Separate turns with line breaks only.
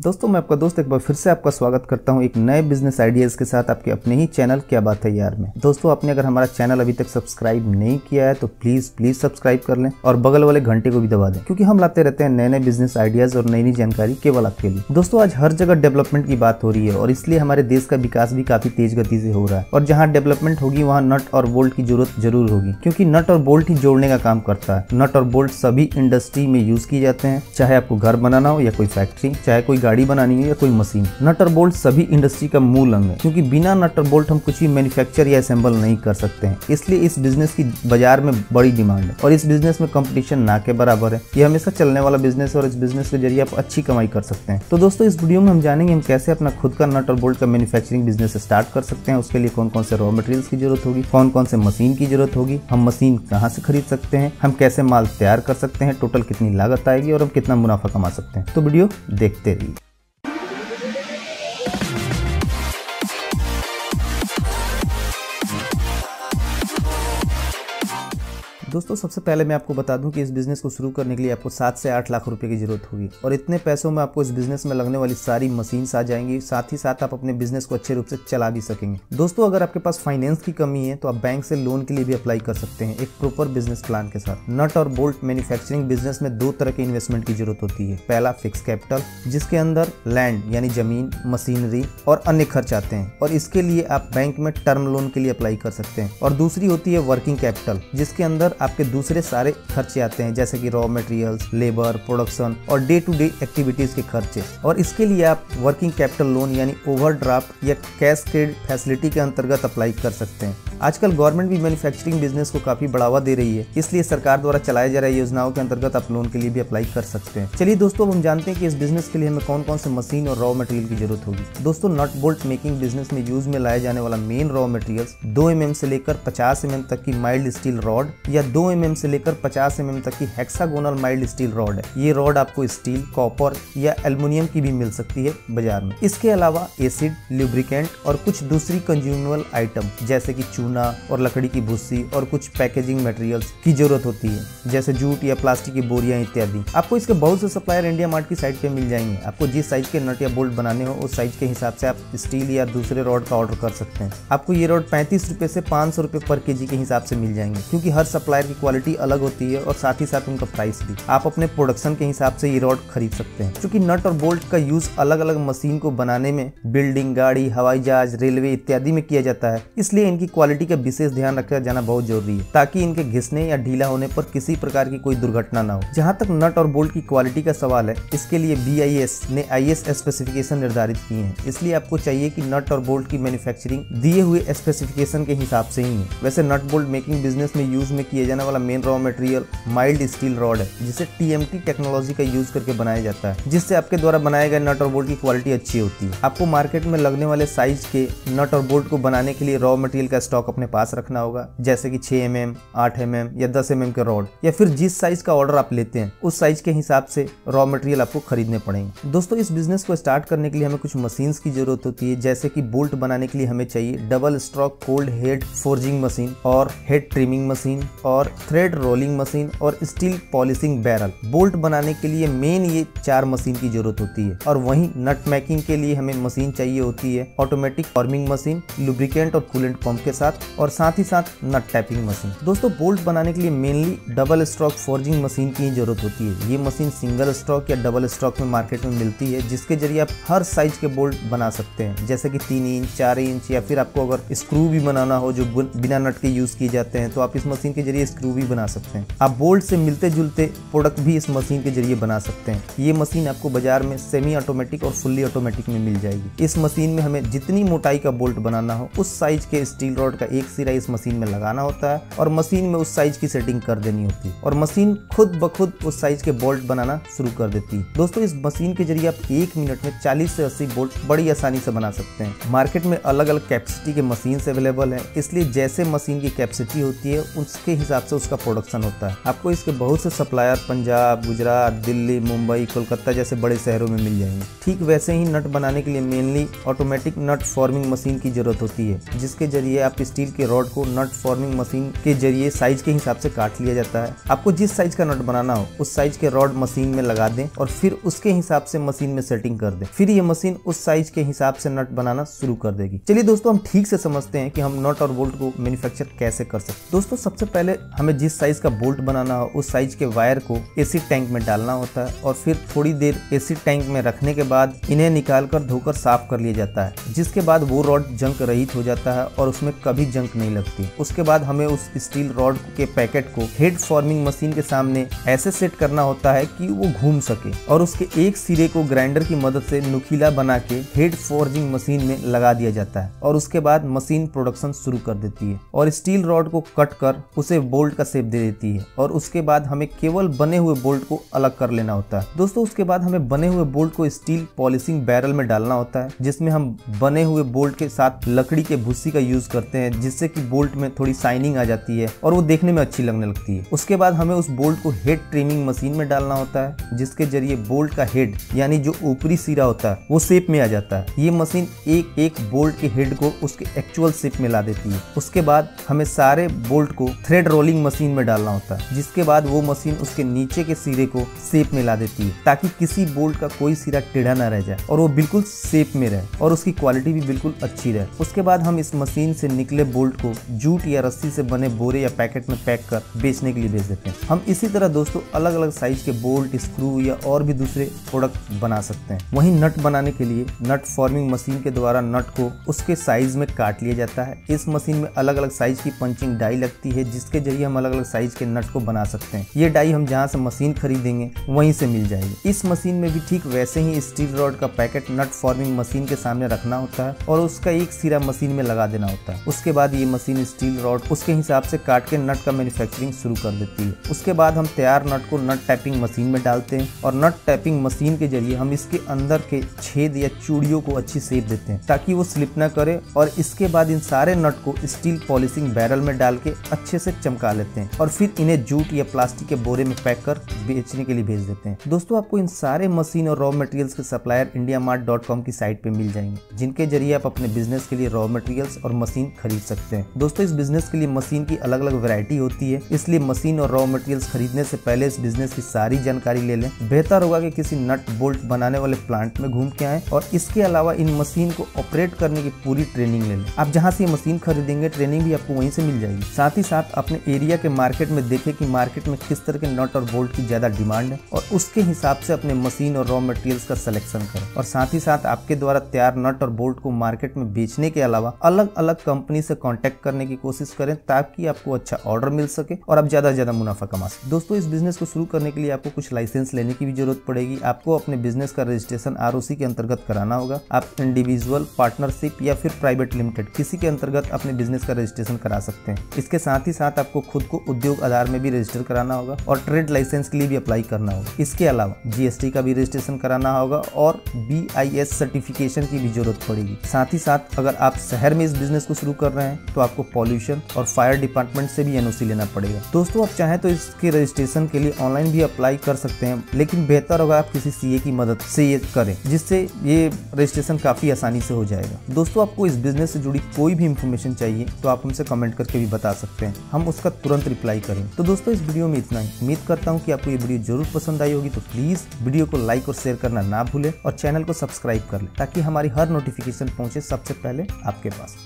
दोस्तों मैं आपका दोस्त एक बार फिर से आपका स्वागत करता हूं एक नए बिजनेस आइडियाज़ के साथ आपके अपने ही चैनल क्या बात है यार में। दोस्तों आपने अगर हमारा चैनल अभी तक सब्सक्राइब नहीं किया है तो प्लीज सब्सक्राइब कर लें और बगल वाले घंटे को भी दबा दें, क्योंकि हम लाते रहते हैं नए नए बिजनेस आइडियाज़ और नई नई जानकारी केवल आपके लिए। दोस्तों आज हर जगह डेवलपमेंट की बात हो रही है और इसलिए हमारे देश का विकास भी काफी तेज गति से हो रहा है। और जहाँ डेवलपमेंट होगी वहाँ नट और बोल्ट की जरूरत जरूर होगी, क्योंकि नट और बोल्ट ही जोड़ने का काम करता है। नट और बोल्ट सभी इंडस्ट्री में यूज किए जाते हैं, चाहे आपको घर बनाना हो या कोई फैक्ट्री, चाहे कोई गाड़ी बनानी हो या कोई मशीन। नट और बोल्ट सभी इंडस्ट्री का मूल अंग है, क्योंकि बिना नट और बोल्ट हम कुछ भी मैन्युफैक्चर या असेंबल नहीं कर सकते हैं। इसलिए इस बिजनेस की बाजार में बड़ी डिमांड है और इस बिजनेस में कंपटीशन ना के बराबर है। ये हमेशा चलने वाला बिजनेस है और इस बिजनेस के जरिए आप अच्छी कमाई कर सकते हैं। तो दोस्तों इस वीडियो में हम जानेंगे हम कैसे अपना खुद का नट और बोल्ट का मैन्युफैक्चरिंग बिजनेस स्टार्ट कर सकते हैं। उसके लिए कौन कौन से रॉ मटेरियल्स की जरूरत होगी, कौन कौन से मशीन की जरूरत होगी, हम मशीन कहाँ से खरीद सकते हैं, हम कैसे माल तैयार कर सकते हैं, टोटल कितनी लागत आएगी और हम कितना मुनाफा कमा सकते हैं। तो वीडियो देखते रहिए। दोस्तों सबसे पहले मैं आपको बता दूं कि इस बिजनेस को शुरू करने के लिए आपको 7 से 8 लाख रुपए की जरूरत होगी और इतने पैसों में आपको इस बिजनेस में लगने वाली सारी मशीन्स आ जाएंगी। साथ ही साथ आप अपने बिजनेस को अच्छे रूप से चला भी सकेंगे। दोस्तों अगर आपके पास फाइनेंस की कमी है तो आप बैंक से लोन के लिए भी अप्लाई कर सकते हैं एक प्रॉपर बिजनेस प्लान के साथ। नट और बोल्ट मैन्युफैक्चरिंग बिजनेस में दो तरह के इन्वेस्टमेंट की जरूरत होती है। पहला फिक्स कैपिटल, जिसके अंदर लैंड यानी जमीन, मशीनरी और अन्य खर्च आते हैं और इसके लिए आप बैंक में टर्म लोन के लिए अप्लाई कर सकते हैं। और दूसरी होती है वर्किंग कैपिटल, जिसके अंदर आपके दूसरे सारे खर्चे आते हैं, जैसे कि रॉ मटेरियल्स, लेबर, प्रोडक्शन और डे टू डे एक्टिविटीज के खर्चे। और इसके लिए आप वर्किंग कैपिटल लोन यानी ओवरड्राफ्ट या कैश क्रेडिट फैसिलिटी के अंतर्गत अप्लाई कर सकते हैं। आजकल गवर्नमेंट भी मैन्युफैक्चरिंग बिजनेस को काफी बढ़ावा दे रही है, इसलिए सरकार द्वारा चलाए जा रही योजनाओं के अंतर्गत आप लोन के लिए भी अप्लाई कर सकते हैं। चलिए दोस्तों हम जानते हैं कि इस बिजनेस के लिए हमें कौन कौन से मशीन और रॉ मटेरियल की जरूरत होगी। दोस्तों नट बोल्ट मेकिंग बिजनेस में यूज में लाए जाने वाला मेन रॉ मटेरियल्स 2 mm से लेकर 50 mm तक की माइल्ड स्टील रॉड या 2 mm से लेकर 50 mm तक की हेक्सागोनल माइल्ड स्टील रॉड है। ये रॉड आपको स्टील, कॉपर या एल्युमिनियम की भी मिल सकती है बाजार में। इसके अलावा एसिड, लुब्रिकेंट और कुछ दूसरी कंज्यूमेबल आइटम जैसे कि चूना और लकड़ी की भुस्सी और कुछ पैकेजिंग मटेरियल्स की जरूरत होती है, जैसे जूट या प्लास्टिक की बोरियां इत्यादि। आपको इसके बहुत से सप्लायर इंडिया मार्ट की साइट पे मिल जाएंगे। आपको जिस साइज के नट या बोल्ट बनाने हो उस साइज के हिसाब से आप स्टील या दूसरे रॉड का ऑर्डर कर सकते हैं। आपको ये रॉड 35 रुपए से 500 रुपए पर केजी के हिसाब से मिल जाएंगे, क्योंकि हर सप्लायर की क्वालिटी अलग होती है और साथ ही साथ उनका प्राइस भी। आप अपने प्रोडक्शन के हिसाब से ये रॉड खरीद सकते हैं। क्योंकि नट और बोल्ट का यूज अलग अलग मशीन को बनाने में बिल्डिंग, गाड़ी, हवाई जहाज, रेलवे इत्यादि में किया जाता है, इसलिए इनकी क्वालिटी का विशेष ध्यान रखा जाना बहुत जरूरी है, ताकि इनके घिसने या ढीला होने पर किसी प्रकार की कोई दुर्घटना ना हो। जहां तक नट और बोल्ट की क्वालिटी का सवाल है, इसके लिए BIS ने IS स्पेसिफिकेशन निर्धारित किए हैं, इसलिए आपको चाहिए कि नट और बोल्ट की मैन्युफैक्चरिंग दिए हुए स्पेसिफिकेशन के हिसाब से ही है। वैसे नट बोल्ट मेकिंग बिजनेस में यूज में किए जाने वाला main raw material mild steel rod है, जिसे TMT टेक्नोलॉजी का यूज करके बनाया जाता है, जिससे आपके द्वारा बनाए गए नट और बोल्ट की क्वालिटी अच्छी होती है। आपको मार्केट में लगने वाले साइज के नट और बोल्ट को बनाने के लिए रॉ मटेरियल का स्टॉक अपने पास रखना होगा, जैसे कि 6 mm, 8 mm या 10 mm के रॉड, या फिर जिस साइज का ऑर्डर आप लेते हैं उस साइज के हिसाब से रॉ मटेरियल आपको खरीदने पड़ेंगे। दोस्तों इस बिजनेस को स्टार्ट करने के लिए हमें कुछ मशीन्स की जरूरत होती है, जैसे कि बोल्ट बनाने के लिए हमें चाहिए double stroke cold head forging machine और हेड ट्रिमिंग मशीन और थ्रेड रोलिंग मशीन और स्टील पॉलिशिंग बैरल। बोल्ट बनाने के लिए मेन ये 4 मशीन की जरूरत होती है। और वहीं नट मेकिंग के लिए हमें मशीन चाहिए होती है ऑटोमेटिक फॉर्मिंग मशीन, लुब्रिकेंट और कूलेंट पंप के साथ, और साथ ही साथ नट टैपिंग मशीन। दोस्तों बोल्ट बनाने के लिए mainly double stroke forging machine की जरूरत होती है। ये मशीन सिंगल स्ट्रोक या डबल स्ट्रोक में मार्केट में मिलती है, जिसके जरिए आप हर साइज के बोल्ट बना सकते हैं, जैसे कि 3 इंच, 4 इंच, या फिर आपको अगर स्क्रू भी बनाना हो जो बिना नट के यूज किए जाते हैं तो आप इस मशीन के जरिए स्क्रू भी बना सकते हैं। आप बोल्ट से मिलते जुलते प्रोडक्ट भी इस मशीन के जरिए बना सकते हैं। ये मशीन आपको बाजार में सेमी ऑटोमेटिक और फुल्ली ऑटोमेटिक में मिल जाएगी। इस मशीन में हमें जितनी मोटाई का बोल्ट बनाना हो उस साइज के स्टील रॉड का एक सिरा इस मशीन में लगाना होता है और मशीन में उस साइज की सेटिंग कर देनी होती है और मशीन खुद ब खुद उस साइज के बोल्ट बनाना शुरू कर देती है। दोस्तों इस मशीन के जरिए आप 1 मिनट में 40 से 80 बोल्ट बड़ी आसानी से बना सकते हैं। मार्केट में अलग अलग कैपेसिटी के मशीन अवेलेबल है, इसलिए जैसे मशीन की कैपेसिटी होती है उसके हिसाब से उसका प्रोडक्शन होता है। आपको इसके बहुत से सप्लायर पंजाब, गुजरात, दिल्ली, मुंबई, कोलकाता जैसे बड़े शहरों में मिल जाएंगे। ठीक वैसे ही नट बनाने के लिए मेनली ऑटोमेटिक नट फॉर्मिंग मशीन की जरूरत होती है, जिसके जरिए आप स्टील के रॉड को नट फॉर्मिंग मशीन के जरिए साइज के हिसाब से काट लिया जाता है। आपको जिस साइज का नट बनाना हो उस साइज के रॉड मशीन में लगा दें और फिर उसके हिसाब से मशीन में सेटिंग कर दें। फिर ये मशीन उस साइज के हिसाब से नट बनाना शुरू कर देगी। चलिए दोस्तों, हम ठीक से समझते हैं कि हम नट और बोल्ट को मैन्युफैक्चर कैसे कर सकते हैं। दोस्तों, सबसे पहले हमें जिस साइज का बोल्ट बनाना हो उस साइज के वायर को एसिड टैंक में डालना होता है और फिर थोड़ी देर एसिड टैंक में रखने के बाद इन्हें निकालकर धोकर साफ कर लिया जाता है, जिसके बाद वो रॉड जंक रहित हो जाता है और उसमें कभी जंक नहीं लगती। उसके बाद हमें उस स्टील रॉड के पैकेट को हेड फॉर्मिंग मशीन के सामने ऐसे सेट करना होता है कि वो घूम सके और उसके एक सिरे को ग्राइंडर की मदद से नुकीला बना के हेड फॉर्जिंग मशीन में लगा दिया जाता है और उसके बाद मशीन प्रोडक्शन शुरू कर देती है और स्टील रॉड को कट कर उसे बोल्ट का शेप दे देती है और उसके बाद हमें केवल बने हुए बोल्ट को अलग कर लेना होता है। दोस्तों, उसके बाद हमें बने हुए बोल्ट को स्टील पॉलिशिंग बैरल में डालना होता है, जिसमें हम बने हुए बोल्ट के साथ लकड़ी के भूसी का यूज करते हैं, जिससे कि बोल्ट में थोड़ी शाइनिंग आ जाती है और वो देखने में अच्छी लगने लगती है। उसके बाद हमें उस बोल्ट को हेड ट्रिमिंग मशीन में डालना होता है, जिसके जरिए बोल्ट का हेड यानी जो ऊपरी सिरा होता है वो शेप में आ जाता है। ये मशीन एक एक बोल्ट के हेड को उसके एक्चुअल शेप में ला देती है। उसके बाद हमें सारे बोल्ट को थ्रेड रोलिंग मशीन में डालना होता है, जिसके बाद वो मशीन उसके नीचे के सिरे को शेप में ला देती है ताकि किसी बोल्ट का कोई सिरा टेढ़ा ना रह जाए और वो बिल्कुल शेप में रहे और उसकी क्वालिटी भी बिल्कुल अच्छी रहे। उसके बाद हम इस मशीन से निकले बोल्ट को जूट या रस्सी से बने बोरे या पैकेट में पैक कर बेचने के लिए भेज देते हैं। हम इसी तरह दोस्तों अलग अलग साइज के बोल्ट, स्क्रू या और भी दूसरे प्रोडक्ट बना सकते हैं। वहीं नट बनाने के लिए नट फॉर्मिंग मशीन के द्वारा नट को उसके साइज में काट लिया जाता है। इस मशीन में अलग अलग साइज की पंचिंग डाई लगती है, जिसके जरिए हम अलग अलग साइज के नट को बना सकते हैं। ये डाई हम जहाँ से मशीन खरीदेंगे वहीं से मिल जाएगी। इस मशीन में भी ठीक वैसे ही स्टील रॉड का पैकेट नट फॉर्मिंग मशीन के सामने रखना होता है और उसका एक सिरा मशीन में लगा देना होता है। उसके बाद ये मशीन स्टील रॉड उसके हिसाब से काट के नट का मैन्युफैक्चरिंग शुरू कर देती है। उसके बाद हम तैयार नट को नट टैपिंग मशीन में डालते हैं और नट टैपिंग मशीन के जरिए हम इसके अंदर के छेद या चूड़ियों को अच्छी शेप देते हैं ताकि वो स्लिप ना करे और इसके बाद इन सारे नट को स्टील पॉलिशिंग बैरल में डाल के अच्छे से चमका लेते हैं और फिर इन्हें जूट या प्लास्टिक के बोरे में पैक कर बेचने के लिए भेज देते हैं। दोस्तों, आपको इन सारे मशीन और रॉ मटेरियल्स के सप्लायर indiamart.com की साइट पे मिल जाएंगे, जिनके जरिए आप अपने बिजनेस के लिए रॉ मटेरियल्स और मशीन खरीद सकते हैं। दोस्तों, इस बिजनेस के लिए मशीन की अलग अलग वैरायटी होती है, इसलिए मशीन और रॉ मटेरियल्स खरीदने से पहले इस बिजनेस की सारी जानकारी ले लें। बेहतर होगा कि किसी नट बोल्ट बनाने वाले प्लांट में घूम के आएं और इसके अलावा इन मशीन को ऑपरेट करने की पूरी ट्रेनिंग ले लें। आप जहां से ये मशीन खरीदेंगे ट्रेनिंग भी आपको वहीं से मिल जाएगी। साथ ही साथ अपने एरिया के मार्केट में देखें कि मार्केट में किस तरह के नट और बोल्ट की ज्यादा डिमांड है और उसके हिसाब से अपने मशीन और रॉ मटेरियल्स का सिलेक्शन करें। और साथ ही साथ आपके द्वारा तैयार नट और बोल्ट को मार्केट में बेचने के अलावा अलग अलग कंपनी से कांटेक्ट करने की कोशिश करें ताकि आपको अच्छा ऑर्डर मिल सके और आप ज्यादा से ज्यादा मुनाफा कमा सके। दोस्तों, इस बिजनेस को शुरू करने के लिए आपको कुछ लाइसेंस लेने की भी जरूरत पड़ेगी। आपको अपने बिजनेस का रजिस्ट्रेशन ROC के अंतर्गत कराना होगा। आप इंडिविजुअल, पार्टनरशिप या फिर प्राइवेट लिमिटेड किसी के अंतर्गत अपने बिजनेस का रजिस्ट्रेशन करा सकते हैं। इसके साथ ही साथ आपको खुद को उद्योग आधार में भी रजिस्टर कराना होगा और ट्रेड लाइसेंस के लिए भी अप्लाई करना होगा। इसके अलावा GST का भी रजिस्ट्रेशन कराना होगा और BIS सर्टिफिकेशन की भी जरूरत पड़ेगी। साथ ही साथ अगर आप शहर में इस बिजनेस को शुरू कर रहे हैं तो आपको पॉल्यूशन और फायर डिपार्टमेंट से भी NOC लेना पड़ेगा। दोस्तों, आप चाहें तो इसके रजिस्ट्रेशन के लिए ऑनलाइन भी अप्लाई कर सकते हैं, लेकिन बेहतर होगा आप किसी CA की मदद से ये करें, जिससे ये रजिस्ट्रेशन काफी आसानी से हो जाएगा। दोस्तों, आपको इस बिजनेस से जुड़ी कोई भी इंफॉर्मेशन चाहिए तो आप हमसे कमेंट करके भी बता सकते हैं, हम उसका तुरंत रिप्लाई करेंगे। तो दोस्तों, इस वीडियो में इतना ही। उम्मीद करता हूँ कि आपको ये वीडियो जरूर पसंद आई होगी, तो प्लीज वीडियो को लाइक और शेयर करना ना भूलें और चैनल को सब्सक्राइब कर लें ताकि हमारी हर नोटिफिकेशन पहुंचे सबसे पहले आपके पास।